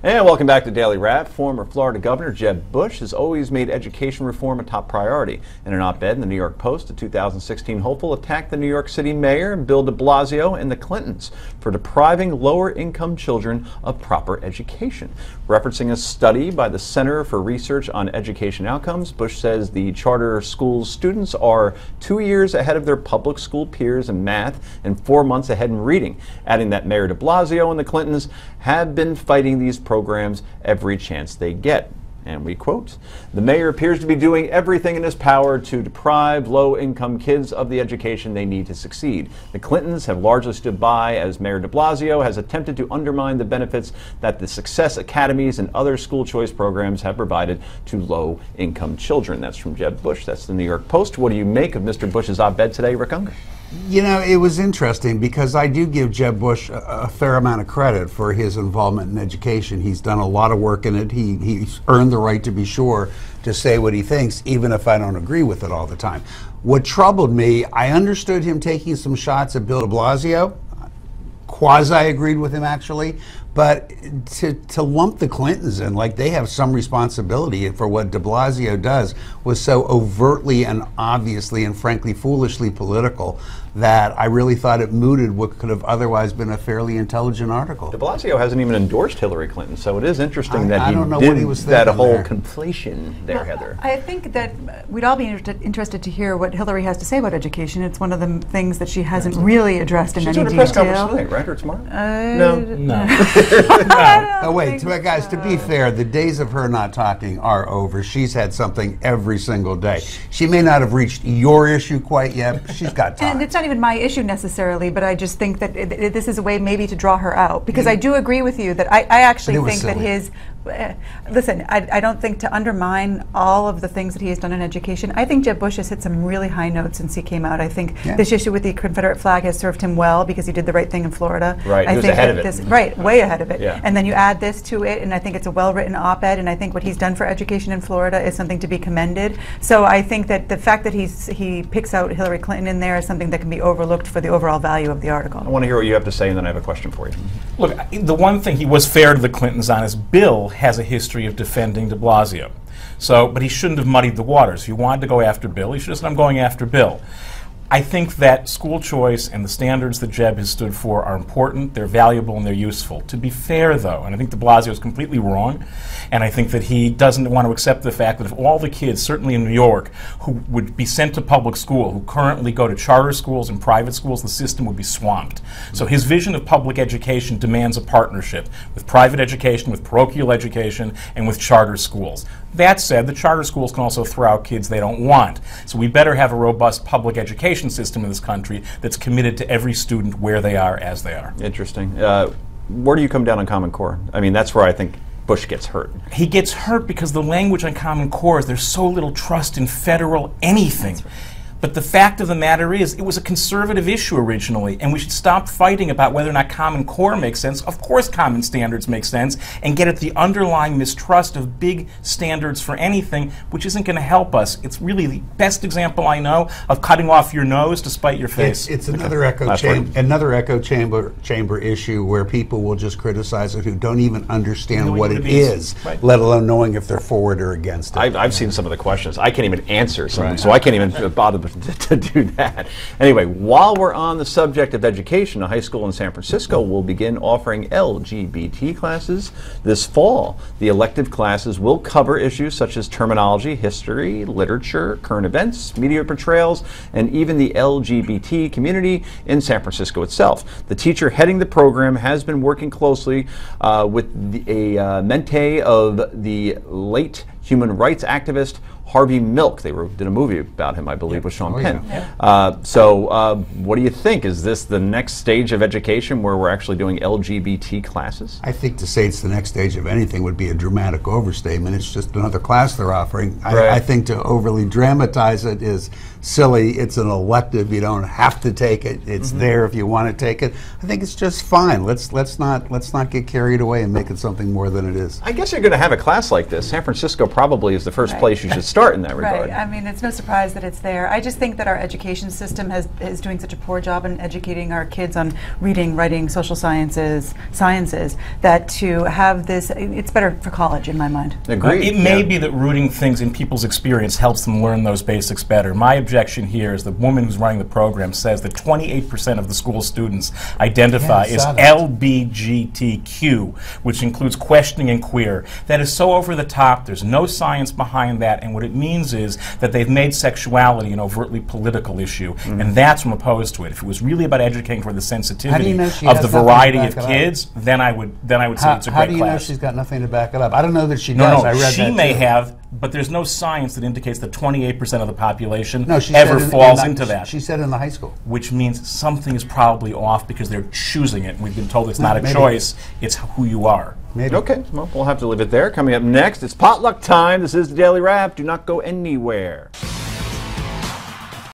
And welcome back to Daily Wrap. Former Florida Governor Jeb Bush has always made education reform a top priority. In an op-ed in the New York Post, the 2016 hopeful attacked the New York City mayor, Bill de Blasio, and the Clintons for depriving lower-income children of proper education. Referencing a study by the Center for Research on Education Outcomes, Bush says the charter school students are 2 years ahead of their public school peers in math and 4 months ahead in reading, adding that Mayor de Blasio and the Clintons have been fighting these programs every chance they get. And we quote, "The mayor appears to be doing everything in his power to deprive low-income kids of the education they need to succeed. The Clintons have largely stood by as Mayor de Blasio has attempted to undermine the benefits that the Success Academies and other school choice programs have provided to low-income children." That's from Jeb Bush. That's the New York Post. What do you make of Mr. Bush's op-ed today, Rick Unger? You know, it was interesting because I do give Jeb Bush a fair amount of credit for his involvement in education. He's done a lot of work in it. He's earned the right, to be sure, to say what he thinks, even if I don't agree with it all the time. What troubled me, I understood him taking some shots at Bill de Blasio. Quasi-agreed with him, actually. But to lump the Clintons in, like they have some responsibility for what de Blasio does, was so overtly and obviously and frankly foolishly political that I really thought it mooted what could have otherwise been a fairly intelligent article. De Blasio hasn't even endorsed Hillary Clinton, so it is interesting that he did that whole conflation there, Heather. I think that we'd all be interested to hear what Hillary has to say about education. It's one of the things that she hasn't really addressed in any detail. She's doing a press conference tonight, right? Or tomorrow? No. Oh, wait, guys, to be fair, the days of her not talking are over. She's had something every single day. She may not have reached your issue quite yet, but she's got time. And it's not even my issue necessarily, but I just think that this is a way maybe to draw her out. Because I do agree with you that I actually think that his... listen, I don't think to undermine all of the things that he has done in education. I think Jeb Bush has hit some really high notes since he came out. I think this issue with the Confederate flag has served him well because he did the right thing in Florida. Right, I he was think ahead of it. Right, way ahead of it. Yeah. And then you add this to it, and I think it's a well-written op-ed, and I think what he's done for education in Florida is something to be commended. So I think that the fact that he picks out Hillary Clinton in there is something that can be overlooked for the overall value of the article. I want to hear what you have to say, and then I have a question for you. Look, the one thing he was fair to the Clintons on is Bill has a history of defending de Blasio. But he shouldn't have muddied the waters. If he wanted to go after Bill, he should have said, "I'm going after Bill." I think that school choice and the standards that Jeb has stood for are important, they're valuable, and they're useful. To be fair, though, and I think de Blasio is completely wrong, and I think that he doesn't want to accept the fact that if all the kids, certainly in New York, who would be sent to public school, who currently go to charter schools and private schools, the system would be swamped. So his vision of public education demands a partnership with private education, with parochial education, and with charter schools. That said, the charter schools can also throw out kids they don't want. So we better have a robust public education system in this country that's committed to every student where they are as they are. Interesting. Where do you come down on Common Core? I mean, that's where I think Bush gets hurt. He gets hurt because the language on Common Core is there's so little trust in federal anything. But the fact of the matter is, it was a conservative issue originally, and we should stop fighting about whether or not Common Core makes sense. Of course common standards make sense, and get at the underlying mistrust of big standards for anything, which isn't going to help us. It's really the best example I know of cutting off your nose to spite your face. It's another echo chamber issue where people will just criticize it who don't even understand what it is, let alone knowing if they're forward or against it. I've seen some of the questions. I can't even answer some of them, so I can't even bother to do that. Anyway, while we're on the subject of education, a high school in San Francisco will begin offering LGBT classes this fall. The elective classes will cover issues such as terminology, history, literature, current events, media portrayals, and even the LGBT community in San Francisco itself. The teacher heading the program has been working closely with a mentee of the late human rights activist Harvey Milk. They did a movie about him, I believe, with Sean Penn. What do you think? Is this the next stage of education where we're actually doing LGBT classes? I think to say it's the next stage of anything would be a dramatic overstatement. It's just another class they're offering. I think to overly dramatize it is silly. It's an elective. You don't have to take it. It's there if you want to take it. I think it's just fine. Let's not get carried away and make it something more than it is. I guess you're going to have a class like this. San Francisco probably is the first place you should start. start in that regard. Right. I mean, it's no surprise that it's there. I just think that our education system is doing such a poor job in educating our kids on reading, writing, social sciences, that to have this, it's better for college in my mind. Agreed. It may be that rooting things in people's experience helps them learn those basics better. My objection here is the woman who's running the program says that 28% of the school students identify as LBGTQ, which includes questioning and queer. That is so over the top. There's no science behind that, and what it means is that they've made sexuality an overtly political issue, and that's what I'm opposed to it. If it was really about educating for the sensitivity of the variety of kids, then I would say it's a great class. How do you know she's got nothing to back it up? I don't know that she No, does. no, I read she that may too. have, but there's no science that indicates that 28% of the population No, she ever said falls into that. She said in the high school. Which means something is probably off because they're choosing it. We've been told it's not a Maybe. choice, it's who you are. Maybe. Okay, well, we'll have to leave it there. Coming up next, it's potluck time. This is the Daily Wrap. Do not go anywhere.